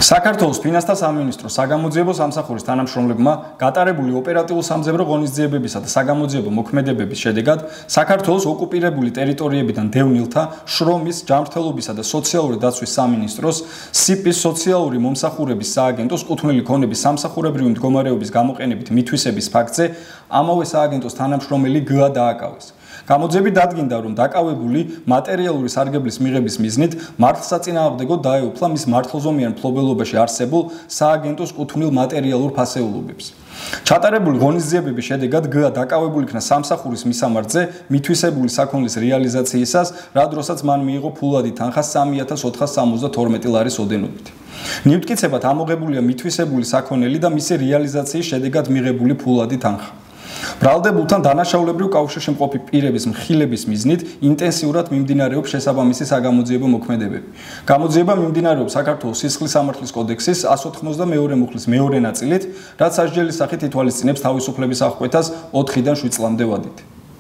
საქართველოს ფინანსთა სამინისტროს საგამოძიებო სამსახურის თანამშრომლებმა გატარებული ოპერატიულ სამძებრო ღონისძიებებისა და საგამოძიებო მოქმედებების შედეგად საქართველოს ოკუპირებული ტერიტორიებიდან დევნილთა შრომის, ჯანმრთელობისა და სოციალური დაცვის სამინისტროს სიპის სოციალური მომსახურების სააგენტოს კუთვნილი ქონების სამსახურებრივი მდგომარეობის გამოყენებით მითვისების ფაქტზე ამავე სააგენტოს თანამშრომელი გ-ა დააკავეს. გამოძიებით დადგინდა, რომ დაკავებული მატერიალური სარგებლის მიღების მიზნით მართლსაწინააღმდეგოდ დაეუფლა მის მართლზომიან მფლობელობაში არსებულ სააგენტოს კუთვნილ მატერიალურ ფასეულობებს. ჩატარებული ღონისძიებების შედეგად გ-ა დაკავებული იქნა სამსახურის მისამართზე მითვისებული საქონლის რეალიზაციისას, რა დროსაც მან მიიღო ფულადი თანხა 3472 ლარის ოდენობით. ნივთკიცებად ამოღებულია მითვისებული საქონელი და მისი რეალიზაციის შედეგად მიღებული ფულადი თანხა. ბრალდებულთან დანაშაულებრივ კავშირში მყოფი პირების მხილების მიზნით ინტენსიურად მიმდინარეობს შესაბამისი საგამოძიებო მოქმედებები. გამოძიება მიმდინარეობს საქართველოს სისხლის სამართლის კოდექსის 192 მუხლის მეორე ნაწილით, რაც სასჯელის სახით ითვალისწინებს თავისუფლების აღკვეთას 4-დან 7 წლამდე ვადით.